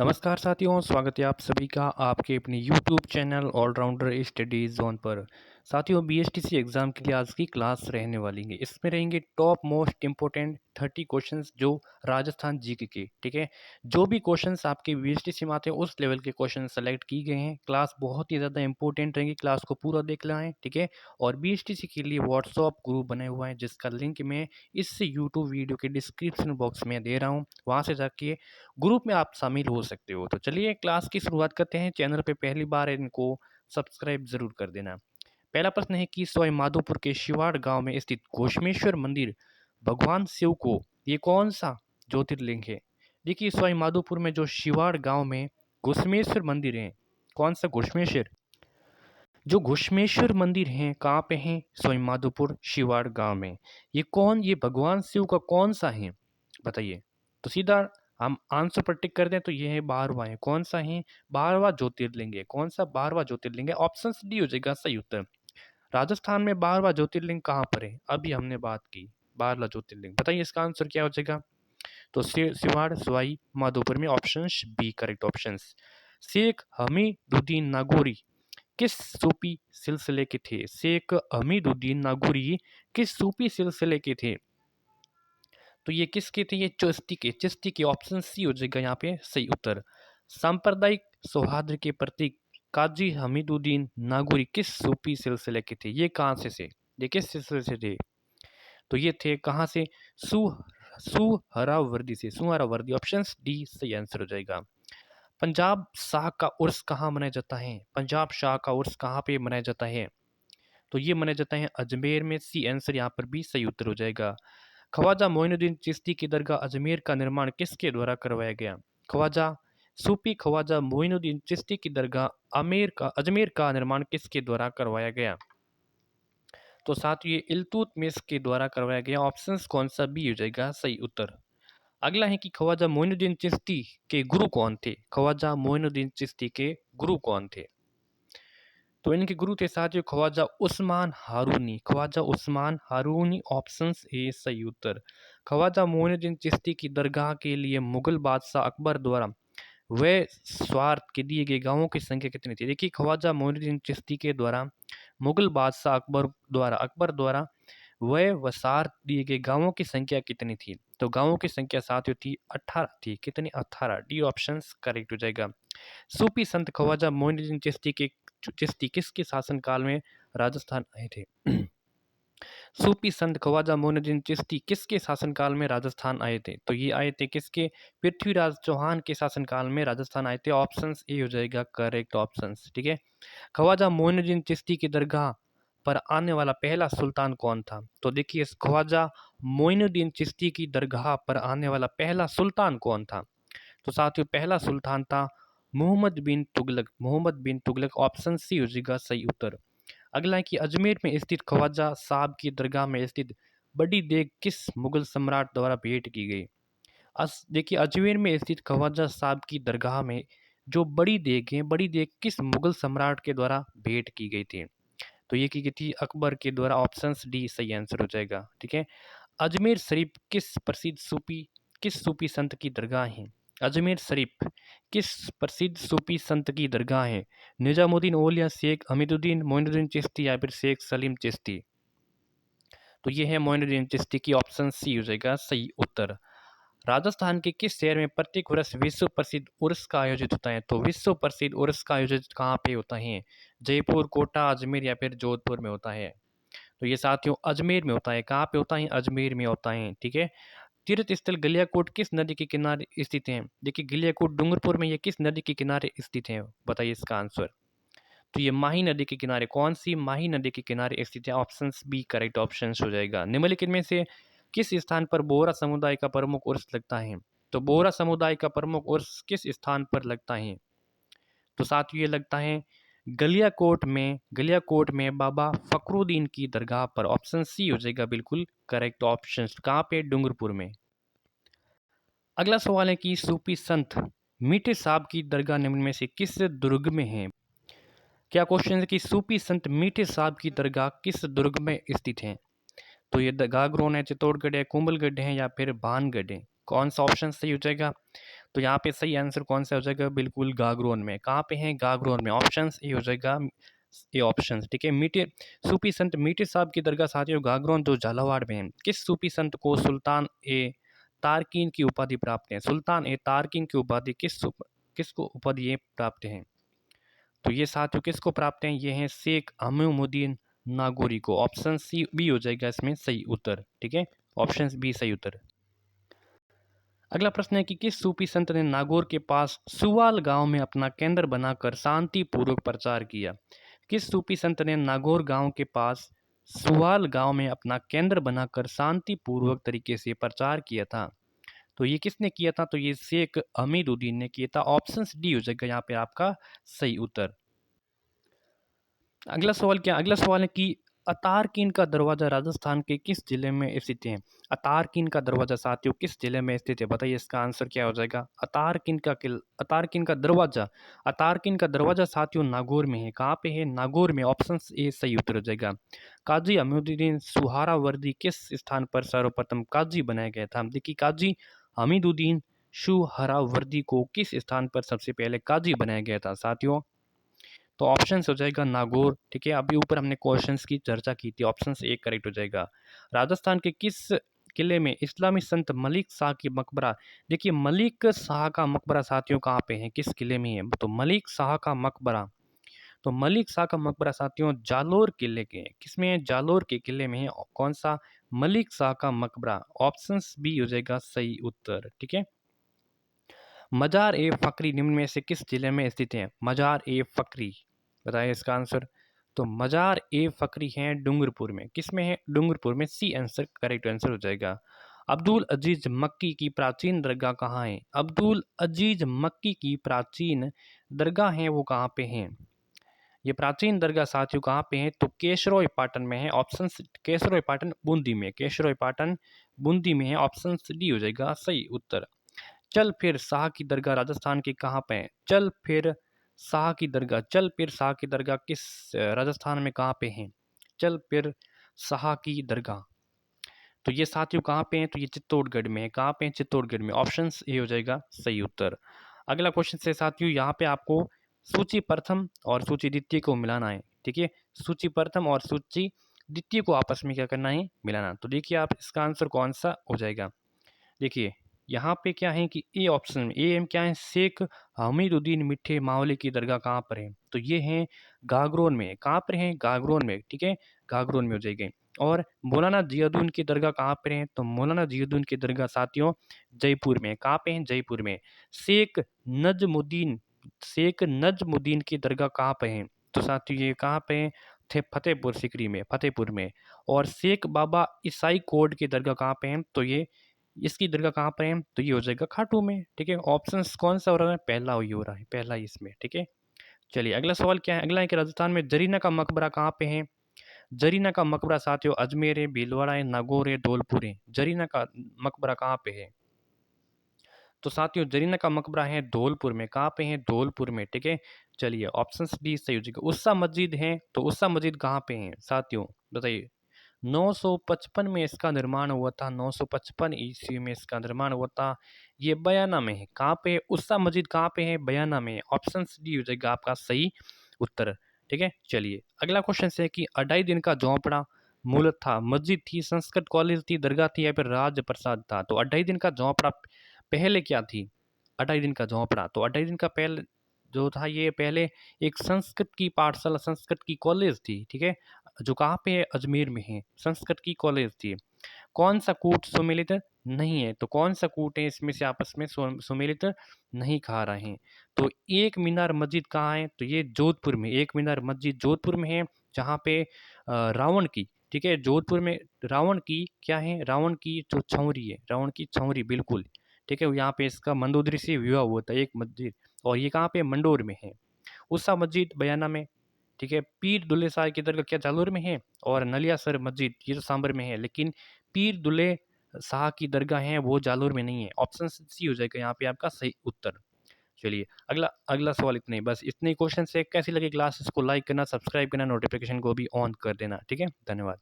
नमस्कार साथियों, स्वागत है आप सभी का आपके अपने YouTube channel all rounder study zone पर। साथियों, बीएसटीसी एग्ज़ाम के लिए आज की क्लास रहने वाली है। इसमें रहेंगे टॉप मोस्ट इम्पोर्टेंट 30 क्वेश्चंस जो राजस्थान जीके के, ठीक है। जो भी क्वेश्चंस आपके बीएसटीसी में आते हैं उस लेवल के क्वेश्चन सेलेक्ट किए गए हैं। क्लास बहुत ही ज़्यादा इंपॉर्टेंट रहेंगी, क्लास को पूरा देख लें, ठीक है। और बीएसटीसी के लिए व्हाट्सअप ग्रुप बने हुआ है जिसका लिंक मैं इस यूट्यूब वीडियो के डिस्क्रिप्शन बॉक्स में दे रहा हूँ। वहाँ से जाके ग्रुप में आप शामिल हो सकते हो। तो चलिए क्लास की शुरुआत करते हैं। चैनल पे पहली बार है, इनको सब्सक्राइब जरूर कर देना। पहला प्रश्न है कि सवाई माधोपुर के शिवाड़ गांव में स्थित घोषमेश्वर मंदिर भगवान शिव को ये कौन सा ज्योतिर्लिंग है। देखिए, सवाई माधोपुर में जो शिवाड़ गांव में घोषमेश्वर मंदिर है, कौन सा घोषमेश्वर, जो घुश्मेश्वर मंदिर हैं कहाँ पे हैं, सवाई माधोपुर शिवाड़ गांव में। ये भगवान शिव का कौन सा है बताइए। तो सीधा हम आंसर पर टिक कर दें तो ये है 12वां है। कौन सा है, 12वां ज्योतिर्लिंग है। कौन सा 12वां ज्योतिर्लिंग है, ऑप्शन डी हो जाएगा सही उत्तर। राजस्थान में 12वां ज्योतिर्लिंग कहाँ पर है, अभी हमने बात की 12वां ज्योतिर्लिंग। बताइए इसका आंसर क्या हो जाएगा। तो सिवाड़ सवाई माधोपुर में option B correct option. Sheikh Hamiduddin Nagauri किस सूफी सिलसिले के थे। शेख हमीदुद्दीन नागौरी किस सूफी सिलसिले के थे। तो ये किसके थे, ये चिश्ती के ऑप्शन सी हो जाएगा यहाँ पे सही उत्तर। सांप्रदायिक सौहार्द के प्रतीक काजी हमीदुद्दीन नागौरी किस सूफी सिलसिले के थे। ये कहाँ से ये किस सिलसिले से थे। तो ये थे कहाँ से, सु सुहरावर्दी से, सुहरावर्दी ऑप्शन डी सही आंसर हो जाएगा। पंजाब शाह का उर्स कहाँ मनाया जाता है। पंजाब शाह का उर्स कहाँ पे मनाया जाता है। तो ये मनाया जाता है अजमेर में। सी आंसर यहाँ पर भी सही उत्तर हो जाएगा। ख्वाजा मोइनुद्दीन चिश्ती की दरगाह अजमेर का निर्माण किसके द्वारा करवाया गया। ख्वाजा सूफी ख्वाजा मोइनुद्दीन चिश्ती की दरगाह अजमेर का निर्माण किसके द्वारा करवाया गया। तो साथ ये इल्तुतमिश के द्वारा करवाया गया। ऑप्शंस कौन सा बी हो जाएगा सही उत्तर। अगला है कि ख्वाजा मोइनुद्दीन चिश्ती के गुरु कौन थे। ख्वाजा मोइनुद्दीन चिश्ती के गुरु कौन थे। तो इनके गुरु थे साथियों ख्वाजा उस्मान हारूनी। ख्वाजा उस्मान हारूनी ऑप्शन ए सही उत्तर। ख्वाजा मोइनुद्दीन चिश्ती की दरगाह के लिए मुगल बादशाह अकबर द्वारा वे स्वार्थ के दिए गए गांवों की संख्या कितनी थी। देखिए, ख्वाजा मोइनुद्दीन चिश्ती के द्वारा मुगल बादशाह अकबर द्वारा वह वसार्थ दिए गए गांवों की संख्या कितनी थी। तो गांवों की संख्या साथियों थी 18 थी। कितनी, 18। डी ऑप्शन करेक्ट हो जाएगा। सूफी संत ख्वाजा मोइनुद्दीन चिश्ती किसके शासनकाल में राजस्थान आए थे। सूफी संत ख्वाजा मोइनुद्दीन चिश्ती किसके शासनकाल में राजस्थान आए थे। तो ये आए थे किसके, पृथ्वीराज चौहान के शासनकाल में राजस्थान आए थे। ऑप्शन ए हो जाएगा करेक्ट ऑप्शन, ठीक है। ख्वाजा मोइनुद्दीन चिश्ती की दरगाह पर आने वाला पहला सुल्तान कौन था। तो देखिए, ख्वाजा मोइनुद्दीन चिश्ती की दरगाह पर आने वाला पहला सुल्तान कौन था। तो साथियों पहला सुल्तान था मोहम्मद बिन तुगलक। मोहम्मद बिन तुगलक ऑप्शन सी हो जाएगा सही उत्तर। अगला है कि अजमेर में स्थित ख्वाजा साहब की दरगाह में स्थित बड़ी देग किस मुगल सम्राट द्वारा भेंट की गई। देखिए, अजमेर में स्थित ख्वाजा साहब की दरगाह में जो बड़ी देग है, बड़ी देग किस मुगल सम्राट के द्वारा भेंट की गई थी। तो ये की गई थी अकबर के द्वारा। ऑप्शन डी सही आंसर हो जाएगा, ठीक है। अजमेर शरीफ किस सूफी संत की दरगाह है। अजमेर शरीफ किस प्रसिद्ध सूफी संत की दरगाह है। निजामुद्दीन औलिया, शेख हमीदुद्दीन, मोइनुद्दीन चिश्ती या फिर शेख सलीम चिश्ती। तो ये है मोइनुद्दीन चिश्ती की ऑप्शन सी हो जाएगा सही उत्तर। राजस्थान के किस शहर में प्रत्येक वर्ष विश्व प्रसिद्ध उर्स का आयोजित होता है। तो विश्व प्रसिद्ध उर्स का आयोजित कहाँ पे होता है। जयपुर, कोटा, अजमेर या फिर जोधपुर में होता है। तो ये साथियों अजमेर में होता है। कहाँ पे होता है, अजमेर में होता है, ठीक है। तीर्थ स्थल गलियाकोट किस नदी के किनारे स्थित है। देखिए, गलियाकोट डूंगरपुर में ये किस नदी के किनारे स्थित है, बताइए इसका आंसर। तो ये माही नदी के किनारे, कौन सी, माही नदी के किनारे स्थित है। ऑप्शन बी करेक्ट ऑप्शन हो जाएगा। निम्नलिखित में से किस स्थान पर बोहरा समुदाय का प्रमुख उर्स लगता है। तो बोहरा समुदाय का प्रमुख उर्स किस स्थान पर लगता है। तो साथियों ये लगता है गलियाकोट में बाबा फकरुद्दीन की दरगाह पर। ऑप्शन सी हो जाएगा बिल्कुल करेक्ट ऑप्शन। कहाँ पे, डूंगरपुर में। अगला सवाल है कि सूफी संत मीठे साहब की दरगाह निम्न में से किस दुर्ग में है। क्या क्वेश्चन है कि सूफी संत मीठे साहब की दरगाह किस दुर्ग में स्थित है। तो ये गागरोन है, चित्तौड़गढ़ है, कुंभलगढ़ है या फिर भानगढ़ है। कौन सा ऑप्शन सही हो जाएगा। तो यहाँ पे सही आंसर कौन सा हो जाएगा? बिल्कुल गागरोन में। कहाँ पे है? गागरोन में। ऑप्शन ए हो जाएगा, ये ऑप्शन, ठीक है। मीठे सूफी संत मीठे साहब की दरगाह साथियों गागरोन जो झालावाड़ में है। किस सूफी संत को सुल्तान ए तारकीन की उपाधि प्राप्त है? सुल्तान ए तारकीन की उपाधि किसको उपाधि ये प्राप्त है? तो ये साथियों किसको प्राप्त हैं? ये हैं शेख अमीमुद्दीन नागौरी को। ऑप्शन सी बी हो जाएगा इसमें सही उत्तर, ठीक है। ऑप्शन बी सही उत्तर। अगला प्रश्न है कि किस सूफी संत ने नागौर के पास सुवाल गांव में अपना केंद्र बनाकर शांतिपूर्वक प्रचार किया? किस सूफी संत ने नागौर गांव के पास सुवाल गांव में अपना केंद्र बनाकर शांतिपूर्वक तरीके से प्रचार किया था? तो ये किसने किया था? तो ये शेख अमीरुद्दीन ने किया था। ऑप्शन डी हो जाएगा यहाँ पे आपका सही उत्तर। अगला सवाल है कि अतारकीन का दरवाजा राजस्थान के किस जिले में स्थित है? अतारकीन का दरवाजा साथियों किस जिले में स्थित है? बताइए इसका आंसर क्या हो जाएगा? अतारकीन का दरवाजा साथियों नागौर में है। कहाँ पे है? नागौर में। ऑप्शन ए सही उत्तर हो जाएगा। काजी अमीरुद्दीन सुहरावर्दी किस स्थान पर सर्वप्रथम काजी बनाया गया था? देखिए, काजी हमीदुद्दीन सुहरावर्दी को किस स्थान पर सबसे पहले काजी बनाया गया था साथियों? तो ऑप्शन हो जाएगा नागौर, ठीक है। अभी ऊपर हमने क्वेश्चंस की चर्चा की थी, ऑप्शन ए करेक्ट हो जाएगा। राजस्थान के किस किले में इस्लामी संत मलिक शाह की मकबरा? देखिए, मलिक शाह का मकबरा साथियों कहाँ पे है? किस किले में है? तो मलिक शाह का मकबरा, तो मलिक शाह का मकबरा साथियों जालोर किले के किसमें है? जालोर के किले में है। कौन सा? मलिक शाह का मकबरा। ऑप्शन बी हो जाएगा सही उत्तर, ठीक है। मजार ए फकरी निम्न में से किस जिले में स्थित है? मजार ए फकरी, बताइए इसका आंसर। तो मजार ए फकरी है डूंगरपुर में। किस में है? डूंगरपुर में। सी आंसर करेक्ट आंसर हो जाएगा। अब्दुल अजीज मक्की की प्राचीन दरगाह कहाँ है? अब्दुल अजीज मक्की की प्राचीन दरगाह है वो कहाँ पे है? ये प्राचीन दरगाह साथियों कहाँ पे है? तो केशरोई पाटन में है। ऑप्शन केशरोई पाटन बूंदी में। केशरोई पाटन बूंदी में है। ऑप्शन डी हो जाएगा सही उत्तर। चल फिर शाह की दरगाह राजस्थान की कहाँ पे है? चल फिर शाह की दरगाह किस राजस्थान में कहाँ पे है? चल फिर शाह की दरगाह, तो ये साथियों कहाँ पे है? तो ये चित्तौड़गढ़ में है। कहाँ पे है? चित्तौड़गढ़ में। ऑप्शन ए हो जाएगा सही उत्तर। अगला क्वेश्चन से साथियों यहाँ पे आपको सूची प्रथम और सूची द्वितीय को मिलाना है, ठीक है। सूची प्रथम और सूची द्वितीय को आपस में क्या करना है? मिलाना। तो देखिए आप इसका आंसर कौन सा हो जाएगा? देखिए, यहाँ पे क्या है कि ए ऑप्शन में, ए एम क्या है? शेख हमीदुद्दीन मिठे मावली की दरगाह कहाँ पर है? तो ये है गागरोन में। कहाँ पर है? गागरोन में, ठीक है। गागरोन में हो जाएगी। और मौलाना जियादुद्दीन की दरगाह कहाँ पर है? तो मौलाना जियादुद्दीन की दरगाह साथियों जयपुर में। कहाँ पे है? जयपुर में। शेख नजमुद्दीन शेख नजमुद्दीन की दरगाह कहाँ पे है? तो साथियों ये कहाँ पे है? थे फतेहपुर सीकरी में, फतेहपुर में। और शेख बाबा ईसाई कोड की दरगाह कहाँ पे है? तो ये इसकी दरगाह कहाँ पर है? तो ये हो जाएगा खाटू में, ठीक है। ऑप्शन कौन सा हो रहा है? पहला ही हो रहा है, पहला ही इसमें, ठीक है। चलिए अगला सवाल क्या है? अगला है कि राजस्थान में जरीना का मकबरा कहाँ पे है? जरीना का मकबरा साथियों अजमेर है, भीलवाड़ा है, नागौर है, धौलपुर है। जरीना का मकबरा कहाँ पे है? तो साथियों जरीना का मकबरा है धौलपुर में। कहाँ पे है? धौलपुर में, ठीक है। चलिए ऑप्शन डी सही हो जाएगा। उस्सा मस्जिद है, तो उस्सा मस्जिद कहाँ पे है साथियों? बताइए। 955 में इसका निर्माण हुआ था। 955 ईस्वी में इसका निर्माण हुआ था। ये बयाना में है। कहाँ पे है? उस्सा मस्जिद कहाँ पे है? बयाना में है। ऑप्शन डी हो जाएगा आपका सही उत्तर, ठीक है। चलिए अगला क्वेश्चन है कि अढ़ाई दिन का झोंपड़ा मूलत था मस्जिद थी, संस्कृत कॉलेज थी, दरगाह थी या फिर राज प्रसाद था? तो अढ़ाई दिन का झोंपड़ा पहले क्या थी? अढ़ाई दिन का झोंपड़ा, तो अढ़ाई दिन का पहले जो था ये पहले एक संस्कृत की पाठशाला, संस्कृत की कॉलेज थी, ठीक है। जो कहाँ पे है? अजमेर में है। संस्कृत की कॉलेज थी। कौन सा कूट सुमेलित नहीं है? तो कौन सा कूट है इसमें से आपस में सुमेलित नहीं खा रहे हैं? तो एक मीनार मस्जिद कहाँ है? तो ये जोधपुर में। एक मीनार मस्जिद जोधपुर में है, जहाँ पे रावण की, ठीक है, जोधपुर में रावण की क्या है? रावण की जो छौरी है, रावण की छौरी, बिल्कुल, ठीक है। यहाँ पे इसका मंदोदरी से विवाह हुआ था एक मस्जिद। और ये कहाँ पे? मंडोर में है। उषा मस्जिद बयाना में, ठीक है। पीर दुल्ले शाह की दरगाह क्या जालोर में है? और नलियासर मस्जिद ये तो सांबर में है, लेकिन पीर दुल्ले शाह की दरगाह है वो जालोर में नहीं है। ऑप्शन सी हो जाएगा यहाँ पे आपका सही उत्तर। चलिए अगला अगला सवाल इतने ही, बस इतने ही क्वेश्चन से। कैसी लगी क्लास? इसको लाइक करना, सब्सक्राइब करना, नोटिफिकेशन को भी ऑन कर देना, ठीक है। धन्यवाद।